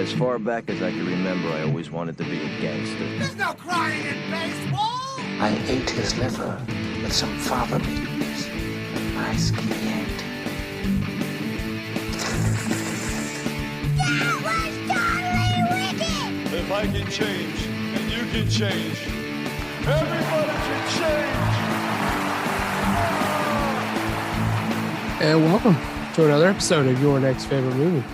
As far back as I can remember, I always wanted to be a gangster. There's no crying in baseball! I ate his liver with some fava beans. A nice cliente. That was totally wicked! If I can change, and you can change, everybody can change! And welcome to another episode of Your Next Favorite Movie.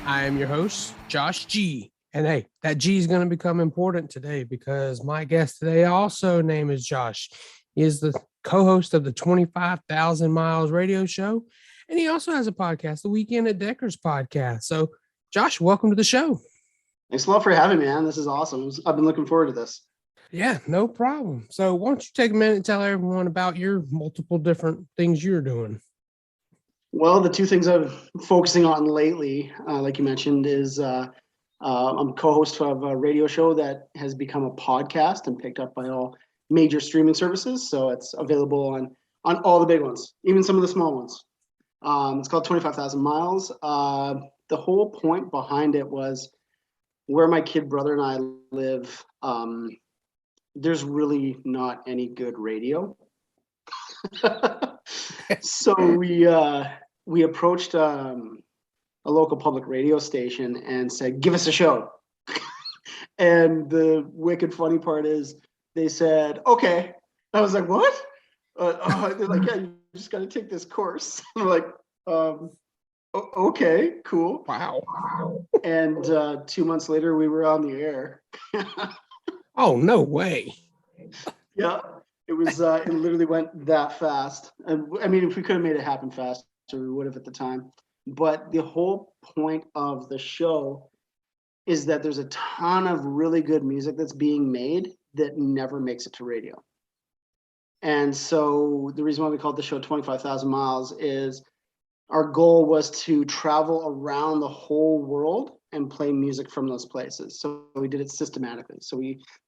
I am your host, Josh G. And hey, that G is going to become important today because my guest today also name is Josh. He is the co-host of the 25,000 Miles radio show. And he also has a podcast, the Weekend at Deckards podcast. So Josh, welcome to the show. Thanks a lot for having me, man. This is awesome. I've been looking forward to this. Yeah, no problem. So why don't you take a minute and tell everyone about your multiple different things you're doing? Well, the two things I'm focusing on lately, like you mentioned, is I'm co-host of a radio show that has become a podcast and picked up by all major streaming services. So it's available on all the big ones, even some of the small ones. It's called 25,000 Miles. The whole point behind it was where my kid brother and I live, there's really not any good radio. So we approached a local public radio station and said, give us a show. And the wicked funny part is they said, okay. I was like, what? They're like, yeah, you just got to take this course. I'm like, okay, cool. Wow. And 2 months later, we were on the air. Oh, no way. Yeah, it was, it literally went that fast. I mean, if we could have made it happen faster, we would have at the time. But the whole point of the show is that there's a ton of really good music that's being made that never makes it to radio. And so the reason why we called the show 25,000 Miles is our goal was to travel around the whole world and play music from those places. So we did it systematically. So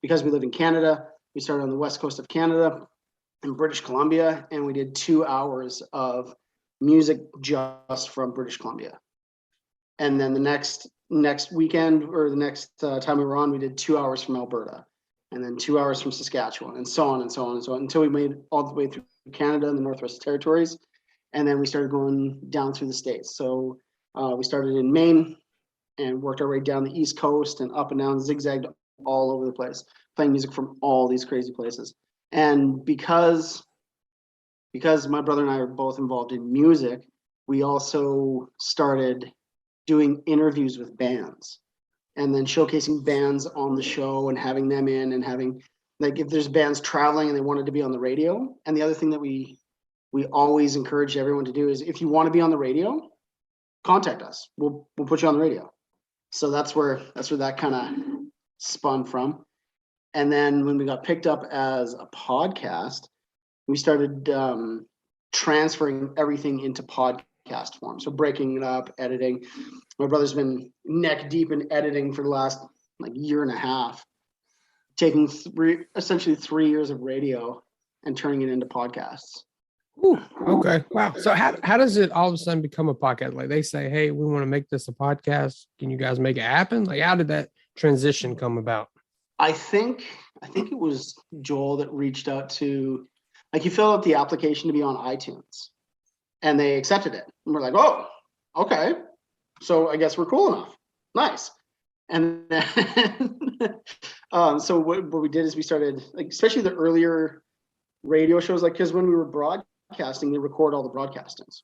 because we live in Canada, we started on the west coast of Canada in British Columbia, and we did 2 hours of music just from British Columbia. And then the next weekend, or the next time we were on, we did 2 hours from Alberta, and then 2 hours from Saskatchewan, and so on and so on and so on, until we made all the way through Canada and the Northwest Territories. And then we started going down through the States. So we started in Maine and worked our way down the East Coast and up and down, zigzagged all over the place, playing music from all these crazy places. And because my brother and I are both involved in music, we also started doing interviews with bands and then showcasing bands on the show and having them in and having, like, if there's bands traveling and they wanted to be on the radio. And the other thing that we always encourage everyone to do is, if you want to be on the radio, contact us. We'll put you on the radio. So that's where that kind of spun from. And then when we got picked up as a podcast, we started transferring everything into podcast form. So breaking it up, editing. My brother's been neck deep in editing for the last year and a half, taking essentially 3 years of radio and turning it into podcasts. Ooh, okay. Wow. So how does it all of a sudden become a podcast? Like, they say, hey, we want to make this a podcast. Can you guys make it happen? Like, how did that transition come about? I think it was Joel that reached out to, you fill out the application to be on iTunes, and they accepted it. And we're like, oh, okay. So I guess we're cool enough. Nice. And then, so what we did is we started, especially the earlier radio shows, because when we were broadcasting, they record all the broadcastings.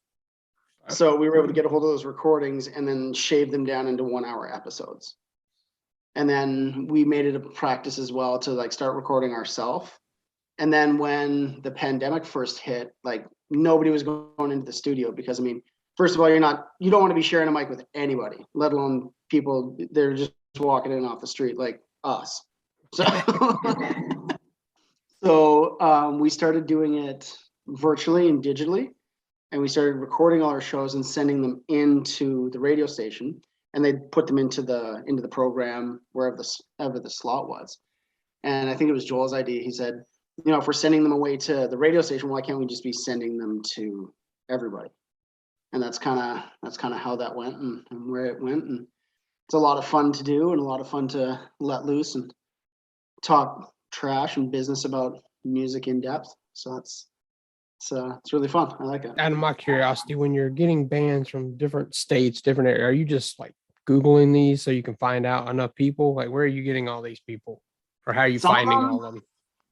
So we were able to get a hold of those recordings and then shave them down into 1 hour episodes. And then we made it a practice as well to start recording ourselves. And then when the pandemic first hit, nobody was going into the studio because, first of all, you don't want to be sharing a mic with anybody, let alone people, they're just walking in off the street like us. So we started doing it virtually and digitally, and we started recording all our shows and sending them into the radio station, and they put them into the program wherever the slot was. And I think it was Joel's idea. He said, if we're sending them away to the radio station, why can't we just be sending them to everybody? And that's kind of how that went and where it went. And a lot of fun to do and a lot of fun to let loose and talk trash and business about music in depth. So it's really fun. I like it. Out of my curiosity, when you're getting bands from different states, different areas, are you just like Googling these so you can find out enough people? Like, where are you getting all these people, or how are you finding all of them?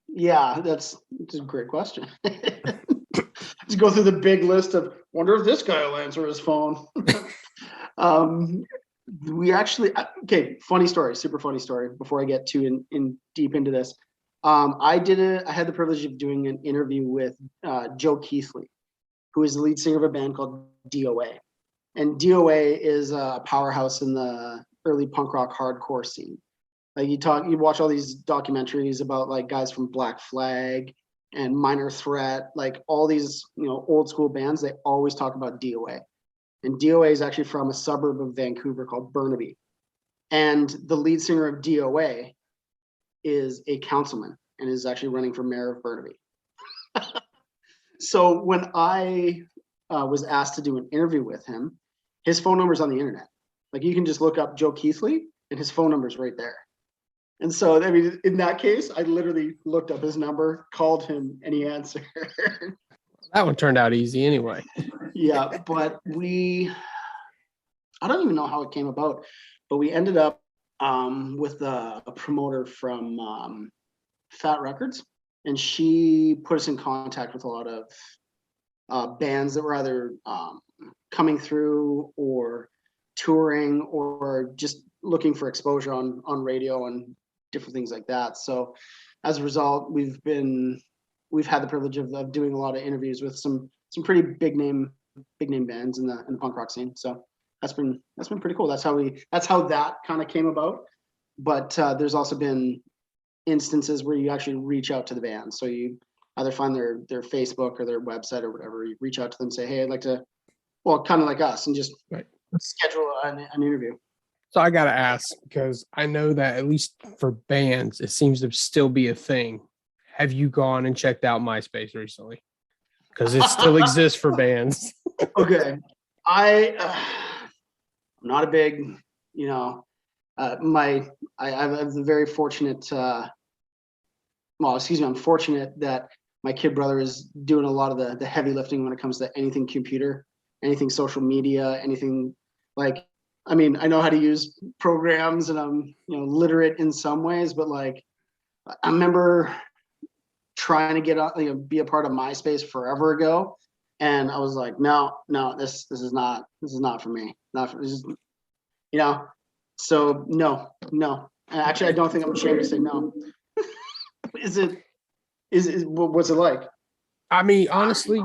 Yeah, that's a great question. Just go through the big list of wonder if this guy will answer his phone. We actually, okay, funny story, super funny story before I get too in deep into this. I had the privilege of doing an interview with Joe Keithley, who is the lead singer of a band called DOA. And DOA is a powerhouse in the early punk rock hardcore scene. Like you watch all these documentaries about like guys from Black Flag and Minor Threat, like all these, old school bands, they always talk about DOA. And DOA is actually from a suburb of Vancouver called Burnaby. And the lead singer of DOA is a councilman and is actually running for mayor of Burnaby. So when I was asked to do an interview with him, his phone number is on the internet. Like you can just look up Joe Keithley and his phone number is right there. And so, I mean, in that case, I literally looked up his number, called him, and he answered. That one turned out easy anyway. Yeah, but I don't even know how it came about, but we ended up with a promoter from Fat Records, and she put us in contact with a lot of bands that were either coming through or touring or just looking for exposure on radio and different things like that. So as a result, we've had the privilege of doing a lot of interviews with some pretty big name bands in the punk rock scene. So that's been pretty cool. That's how that kind of came about. But there's also been instances where you actually reach out to the band. So you either find their Facebook or their website or whatever. You reach out to them, say, hey, I'd like to, well, kind of like us, and just schedule an interview. So I got to ask, because I know that at least for bands, it seems to still be a thing. Have you gone and checked out MySpace recently? Because it still exists for bands. Okay. I'm not a big, I'm very fortunate, I'm fortunate that my kid brother is doing a lot of the heavy lifting when it comes to anything computer, anything social media, anything like, I mean, I know how to use programs and I'm, literate in some ways, but like, I remember trying to be a part of MySpace forever ago. And I was like, no, this is not for me. So no. Actually, I don't think I'm ashamed to say no. Is it what's it like? I mean, honestly,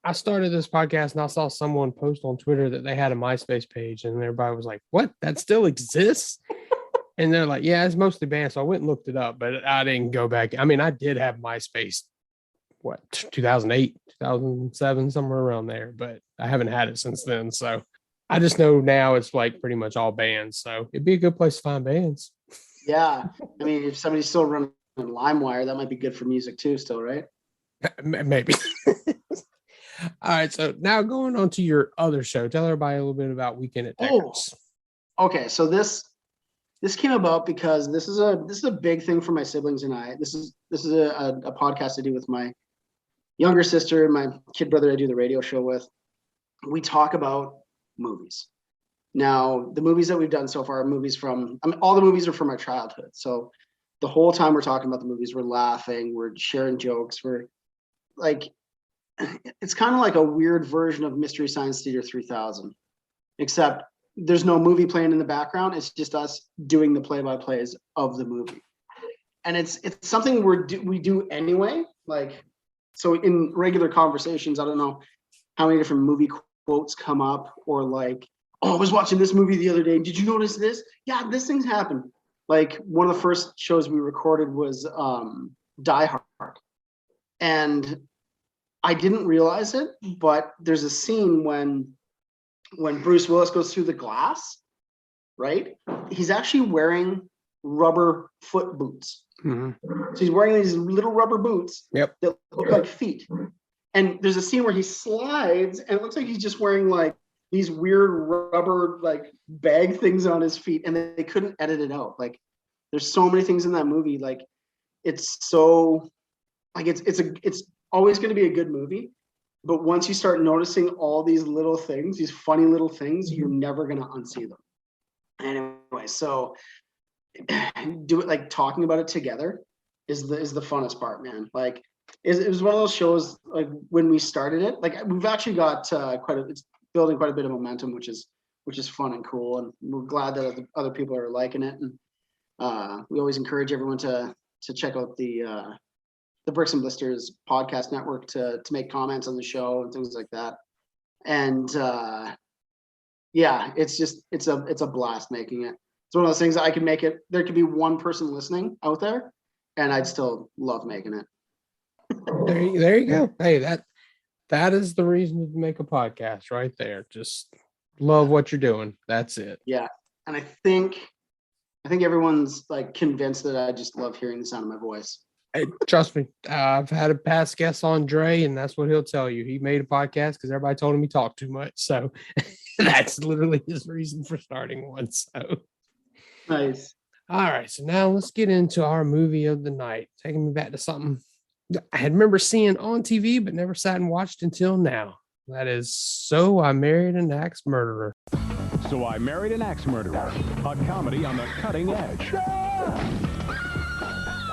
I started this podcast and I saw someone post on Twitter that they had a MySpace page and everybody was like, what? That still exists? And they're like, yeah, it's mostly bands. So I went and looked it up, but I didn't go back. I mean, I did have MySpace, 2008, 2007, somewhere around there, but I haven't had it since then. So I just know now it's like pretty much all bands. So it'd be a good place to find bands. Yeah. I mean, if somebody's still running LimeWire, that might be good for music too, still, right? Maybe. All right. So now going on to your other show, tell everybody a little bit about Weekend at Deckards. Okay. So this came about because this is a big thing for my siblings and I. This is a podcast I do with my younger sister and my kid brother I do the radio show with. We talk about movies. Now, the movies that we've done so far are movies all the movies are from our childhood. So the whole time we're talking about the movies, we're laughing, we're sharing jokes, we're like, it's kind of like a weird version of Mystery Science Theater 3000, except there's no movie playing in the background. It's just us doing the play-by-plays of the movie. And it's something we do anyway. Like, so in regular conversations, I don't know how many different movie quotes come up, or like, oh, I was watching this movie the other day. Did you notice this? Yeah, this thing's happened. Like one of the first shows we recorded was Die Hard. And I didn't realize it, but there's a scene when Bruce Willis goes through the glass, right? He's actually wearing rubber foot boots. Mm-hmm. So he's wearing these little rubber boots that look like feet. And there's a scene where he slides and it looks like he's just wearing like these weird rubber like bag things on his feet, and they couldn't edit it out. Like there's so many things in that movie. Like it's so like it's always going to be a good movie, but once you start noticing all these little things, these funny little things, you're never going to unsee them. Anyway, so do it, like talking about it together is the funnest part, man. Like it was one of those shows, like when we started it, like we've actually got it's building quite a bit of momentum, which is fun and cool, and we're glad that other people are liking it. And we always encourage everyone to check out the Bricks and Blisters podcast network to make comments on the show and things like that. And yeah, it's a blast making it. It's one of those things that I can make it. There could be one person listening out there, and I'd still love making it. There you go. Hey, that is the reason to make a podcast right there. Just love what you're doing. That's it. Yeah, and I think everyone's like convinced that I just love hearing the sound of my voice. Hey, trust me, I've had a past guest on Dre, and that's what he'll tell you. He made a podcast because everybody told him he talked too much. So that's literally his reason for starting one. So nice. All right, so now let's get into our movie of the night. Taking me back to something I had remember seeing on TV, but never sat and watched until now. That is So I Married an Axe Murderer. So I Married an Axe Murderer, a comedy on the cutting edge.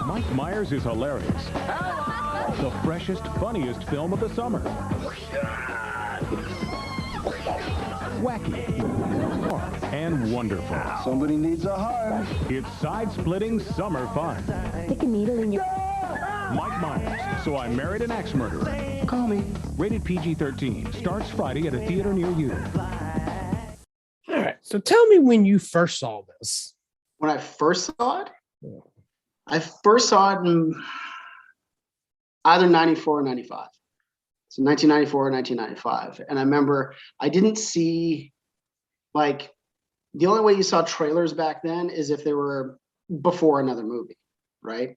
Mike Myers is hilarious. The freshest, funniest film of the summer. Wacky and wonderful. Somebody needs a hug. It's side-splitting summer fun. Stick a needle in your... Mike Myers, So I Married an Axe Murderer. Call me. Rated PG-13. Starts Friday at a theater near you. All right, so tell me when you first saw this. When I first saw it, I first saw it in either 94 or 95. So 1994 or 1995. And I remember I didn't see, like, the only way you saw trailers back then is if they were before another movie, right?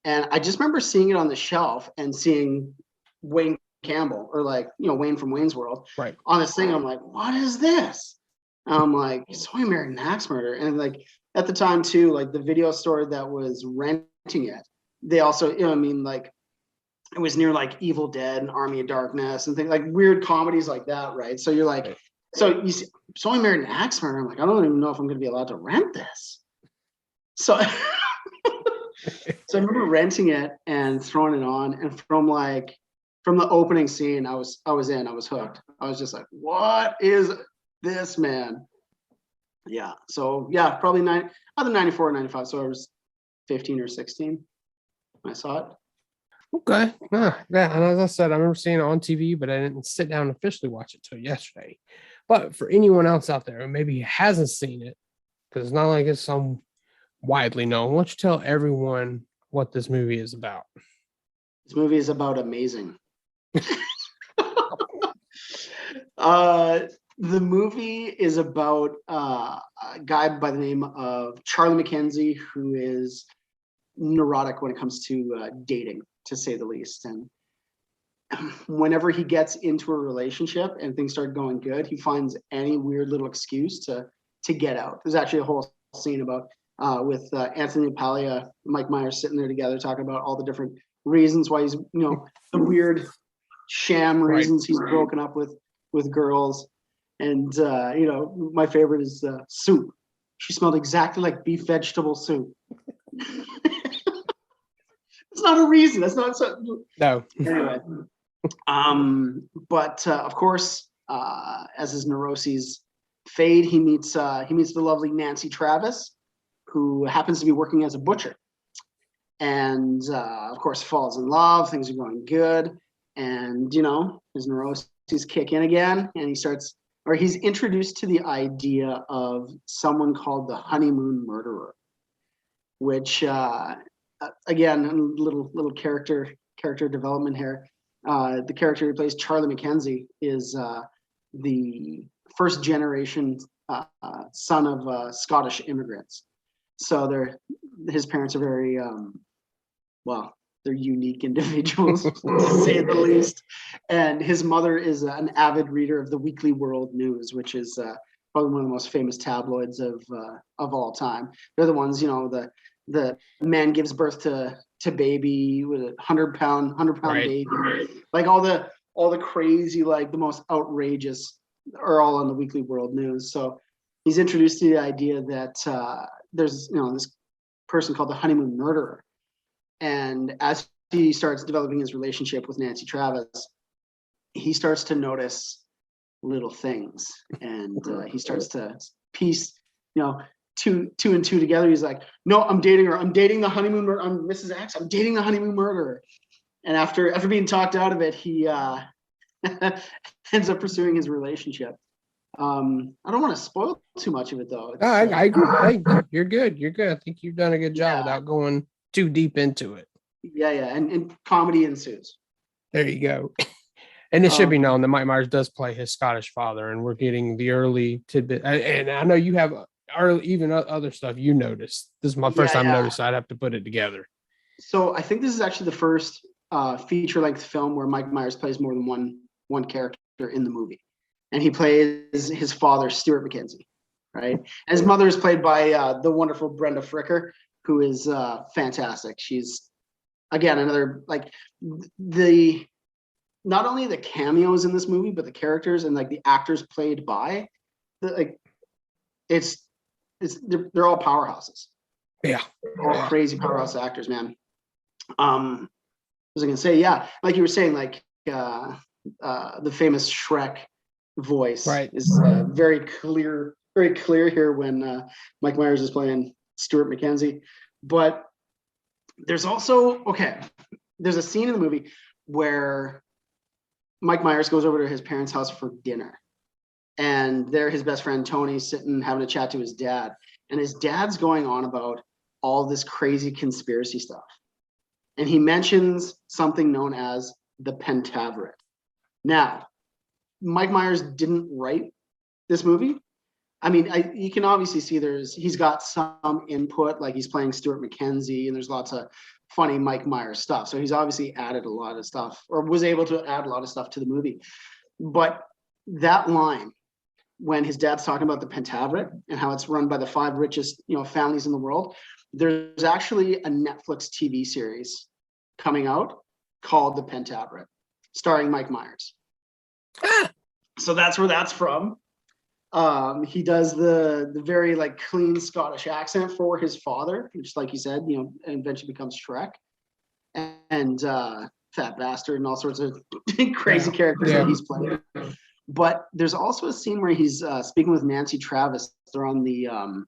And I just remember seeing it on the shelf and seeing Wayne Campbell, or like, you know, Wayne from Wayne's World, right, on this thing. I'm like, what is this? And I'm like, So I Married an Axe Murderer. And like at the time too, like the video store that was renting it, they also, you know, I mean, like it was near like Evil Dead and Army of Darkness and things like weird comedies like that, right? So you're like, so you see, So I Married an Axe Murderer. I'm like, I don't even know if I'm going to be allowed to rent this. So, so I remember renting it and throwing it on, and from the opening scene, I was hooked. I was just like, what is this, man? Yeah. So yeah, probably either 94 or 95. So I was 15 or 16 when I saw it. Okay. Yeah. And as I said, I remember seeing it on TV, but I didn't sit down and officially watch it till yesterday. But for anyone else out there who maybe hasn't seen it, because it's not like it's some widely known, why don't you tell everyone what this movie is about? This movie is about amazing. The movie is about a guy by the name of Charlie McKenzie, who is neurotic when it comes to dating, to say the least. And whenever he gets into a relationship and things start going good, he finds any weird little excuse to get out. There's actually a whole scene about with Anthony Palia, Mike Myers sitting there together talking about all the different reasons why he's, you know, the weird sham reasons he's broken up with girls. And you know, my favorite is soup. She smelled exactly like beef vegetable soup. It's not a reason. That's not so. No. Anyway, but of course, as his neuroses fade, he meets the lovely Nancy Travis, who happens to be working as a butcher, and of course falls in love. Things are going good, and you know, his neuroses kick in again, and he's introduced to the idea of someone called the honeymoon murderer, which again, a little character development here. The character who plays Charlie McKenzie is the first generation son of Scottish immigrants. So his parents are very well, they're unique individuals, to say the least. And his mother is an avid reader of the Weekly World News, which is probably one of the most famous tabloids of all time. They're the ones, the man gives birth to baby with a 100-pound Right. baby, like all the crazy, like the most outrageous are all on the Weekly World News. So he's introduced to the idea that there's this person called the honeymoon murderer, and as he starts developing his relationship with Nancy Travis, he starts to notice little things, and he starts to piece two and two together. He's like, no, I'm dating her. I'm dating the honeymoon murderer. I'm Mrs. X. I'm dating the honeymoon murderer. And after being talked out of it, he ends up pursuing his relationship. I don't want to spoil too much of it, though. I agree. Hey, you're good. You're good. I think you've done a good job without going too deep into it. Yeah. And comedy ensues. There you go. And it should be known that Mike Myers does play his Scottish father, and we're getting the early tidbit. And I know you have even other stuff you noticed. This is my first time noticed, so I'd have to put it together. So I think this is actually the first feature-length film where Mike Myers plays more than one character in the movie, and he plays his father, Stuart McKenzie, right? And his mother is played by the wonderful Brenda Fricker, who is fantastic. She's again another like not only the cameos in this movie, but the characters and like the actors played by, they're all powerhouses. Yeah, all crazy powerhouse actors, man. What was I gonna say? Yeah, like you were saying, like the famous Shrek voice is very clear here when Mike Myers is playing Stuart McKenzie. But there's also there's a scene in the movie where Mike Myers goes over to his parents' house for dinner, and there his best friend Tony's sitting having a chat to his dad, and his dad's going on about all this crazy conspiracy stuff, and he mentions something known as the Pentaveret. Now, Mike Myers didn't write this movie. I mean, you can obviously see he's got some input, like he's playing Stuart McKenzie, and there's lots of funny Mike Myers stuff. So he's obviously added a lot of stuff, or was able to add a lot of stuff to the movie. But that line, when his dad's talking about the Pentaveret and how it's run by the 5 richest, families in the world, there's actually a Netflix TV series coming out called The Pentaveret, starring Mike Myers. So that's where that's from. He does the very like clean Scottish accent for his father, which, like you said, eventually becomes Shrek, and Fat Bastard, and all sorts of crazy characters that he's playing. But there's also a scene where he's speaking with Nancy Travis. They're on the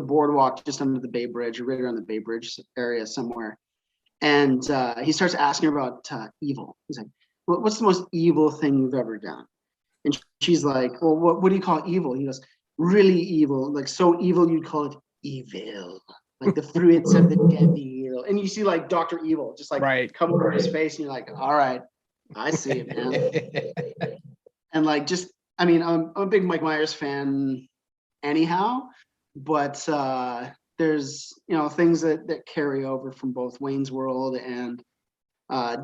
boardwalk just under the Bay Bridge, or right around the Bay Bridge area somewhere, and he starts asking her about evil. He's like, "What's the most evil thing you've ever done?" And she's like, well, what do you call evil? He goes, really evil, like so evil you'd call it evil, like the fruits of the devil. And you see like Dr. Evil just like come over his face, and you're like, all right, I see it, man. And like, I'm a big Mike Myers fan anyhow, but there's things that carry over from both Wayne's World and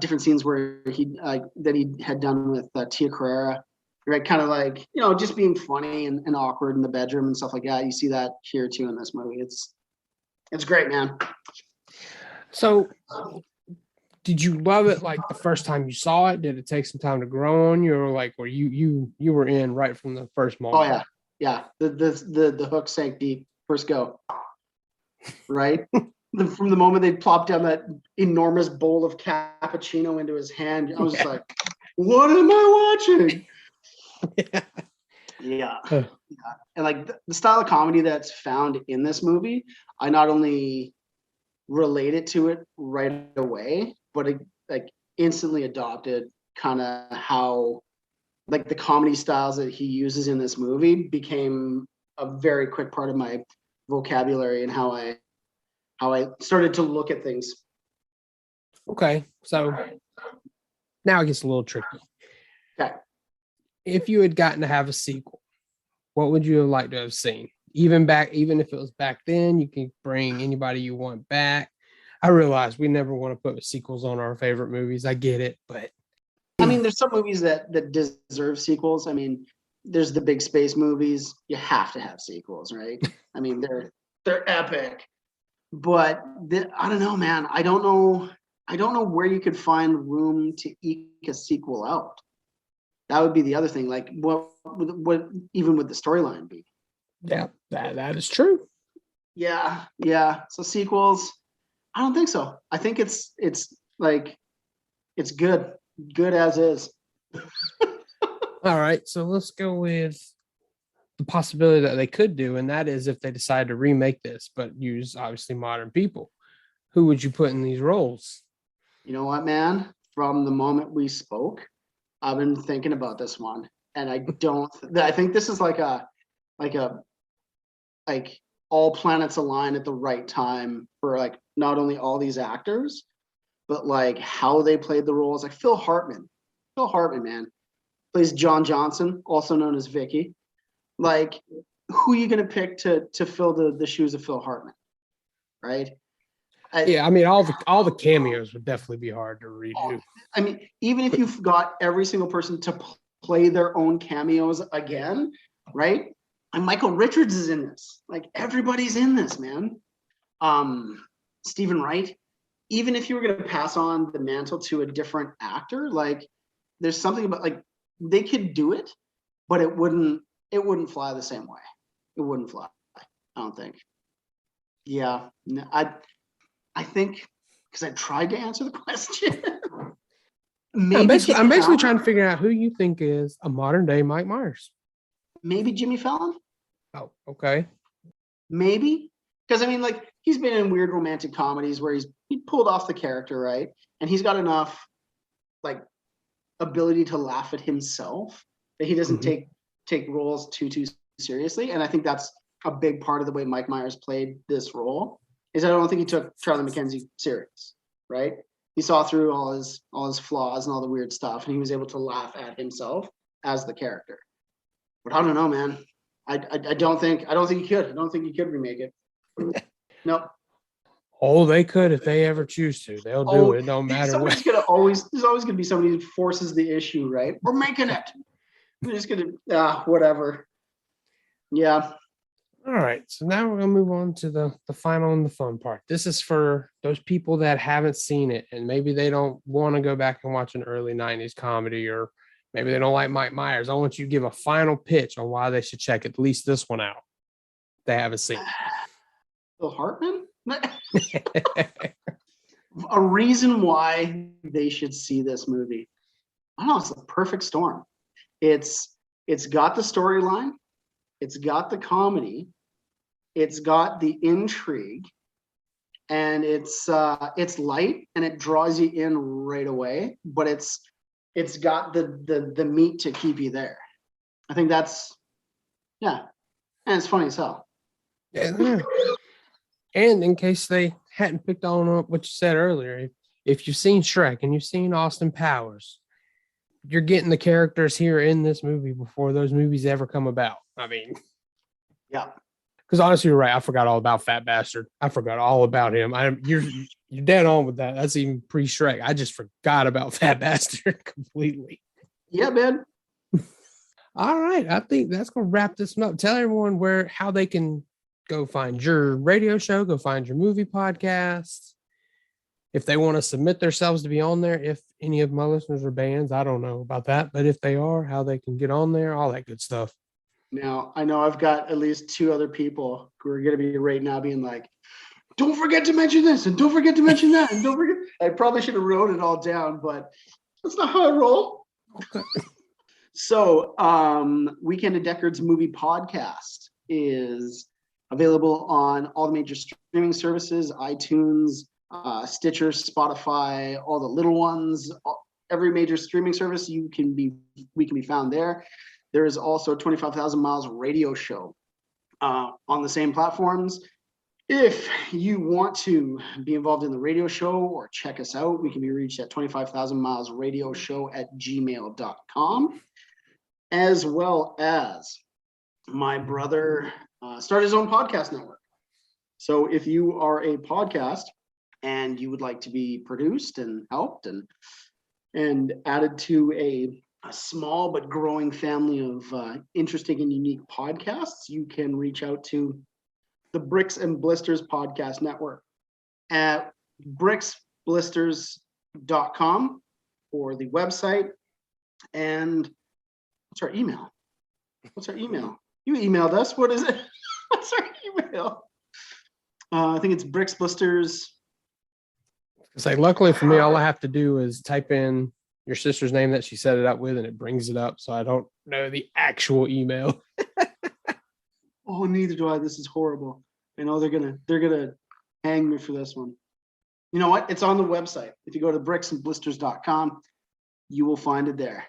different scenes where he had done with Tia Carrera. Right, kind of like just being funny and awkward in the bedroom and stuff like that. You see that here too in this movie. It's great, man. So, did you love it like the first time you saw it? Did it take some time to grow on you, or like were you were in right from the first moment? Oh yeah. The hook sank deep. First go. Right. From the moment they plopped down that enormous bowl of cappuccino into his hand, I was just like, "What am I watching?" Yeah. And like the style of comedy that's found in this movie, I not only related to it right away, but it like instantly adopted kind of how like the comedy styles that he uses in this movie became a very quick part of my vocabulary and how I started to look at things. Okay, so now it gets a little tricky. Okay. If you had gotten to have a sequel, what would you have liked to have seen? Even if it was back then, you can bring anybody you want back. I realize we never want to put sequels on our favorite movies. I get it, but I mean, there's some movies that deserve sequels. I mean, there's the big space movies. You have to have sequels, right? I mean, they're epic. But I don't know, man. I don't know where you could find room to eke a sequel out. That would be the other thing. Like, what even would the storyline be? yeah, that is true. Yeah. So sequels, I don't think so. I think it's like it's good as is. All right, so let's go with the possibility that they could do, and that is if they decide to remake this, but use obviously modern people. Who would you put in these roles? You know what, man? From the moment we spoke, I've been thinking about this one, and I think this is like all planets align at the right time for like not only all these actors, but like how they played the roles. Like Phil Hartman, man, plays John Johnson, also known as Vicky. Like, who are you going to pick to fill the shoes of Phil Hartman, right? Yeah, I mean, all the cameos would definitely be hard to redo. I mean, even if you've got every single person to play their own cameos again, right? And Michael Richards is in this. Like, everybody's in this, man. Stephen Wright. Even if you were going to pass on the mantle to a different actor, like, there's something about like they could do it, but it wouldn't fly the same way. It wouldn't fly. I don't think. Yeah, no, I think because I tried to answer the question. I'm basically trying to figure out who you think is a modern day Mike Myers. Maybe Jimmy Fallon. Oh, okay. Maybe because I mean, like he's been in weird romantic comedies where he pulled off the character, right? And he's got enough like ability to laugh at himself that he doesn't take roles too seriously. And I think that's a big part of the way Mike Myers played this role. Is I don't think he took Charlie McKenzie serious, right? He saw through all his flaws and all the weird stuff, and he was able to laugh at himself as the character. But I don't know, man. I don't think he could. I don't think he could remake it. Nope. Oh, they could if they ever choose to. They'll do it. No matter what. There's always gonna be somebody who forces the issue, right? We're making it. We're just gonna whatever. Yeah. All right, so now we're gonna move on to the final and the fun part. This is for those people that haven't seen it and maybe they don't want to go back and watch an early 90s comedy, or maybe they don't like Mike Myers. I want you to give a final pitch on why they should check at least this one out. They haven't seen it. Phil Hartman? A reason why they should see this movie. I don't know, it's the perfect storm. It's got the storyline, it's got the comedy, it's got the intrigue, and it's light and it draws you in right away, but it's got the meat to keep you there. I think that's and it's funny as hell. Yeah. And in case they hadn't picked on what you said earlier, if you've seen Shrek and you've seen Austin Powers, you're getting the characters here in this movie before those movies ever come about. I mean, yeah. Because honestly, you're right. I forgot all about Fat Bastard. I forgot all about him. You're dead on with that. That's even pre-Shrek. I just forgot about Fat Bastard completely. Yeah, man. All right. I think that's going to wrap this one up. Tell everyone how they can go find your radio show, go find your movie podcast. If they want to submit themselves to be on there, if any of my listeners are bands, I don't know about that, but if they are, how they can get on there, all that good stuff. Now, I know I've got at least 2 other people who are going to be right now being like, don't forget to mention this and don't forget to mention that. And don't forget. I probably should have wrote it all down, but that's not how I roll. Okay. So, Weekend at Deckards movie podcast is available on all the major streaming services, iTunes, Stitcher, Spotify, all the little ones, every major streaming service we can be found there. There is also a 25,000 Miles radio show on the same platforms. If you want to be involved in the radio show or check us out, we can be reached at 25,000milesradioshow@gmail.com, as well as my brother started his own podcast network. So if you are a podcast and you would like to be produced and helped and added to a small but growing family of interesting and unique podcasts, you can reach out to the Bricks and Blisters Podcast Network at bricksblisters.com for the website. And what's our email? You emailed us. What is it? What's our email? I think it's bricksblisters. It's like, luckily for me, all I have to do is type in your sister's name that she set it up with, and it brings it up. So I don't know the actual email. Oh, neither do I. This is horrible. I know they're gonna hang me for this one. You know what? It's on the website. If you go to bricksandblisters.com, you will find it there.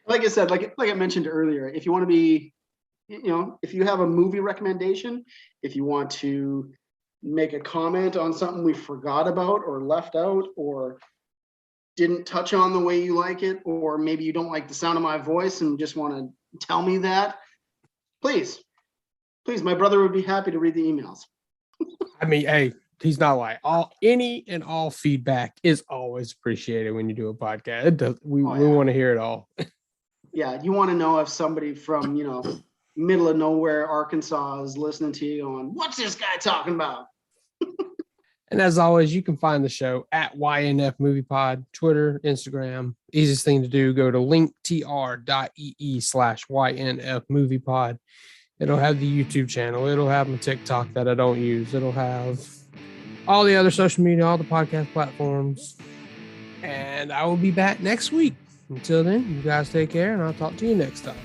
Like I said, like I mentioned earlier, if you want to be, if you have a movie recommendation, if you want to make a comment on something we forgot about or left out or didn't touch on the way you like it, or maybe you don't like the sound of my voice and just want to tell me that, please, my brother would be happy to read the emails. I mean, hey, he's not lying. Any and all feedback is always appreciated when you do a podcast. We want to hear it all. Yeah, you want to know if somebody from, middle of nowhere, Arkansas is listening to you going, what's this guy talking about? And as always, you can find the show at ynfmoviepod, Twitter, Instagram. Easiest thing to do, go to linktr.ee/ynfmoviepod. It'll have the YouTube channel. It'll have my TikTok that I don't use. It'll have all the other social media, all the podcast platforms. And I will be back next week. Until then, you guys take care, and I'll talk to you next time.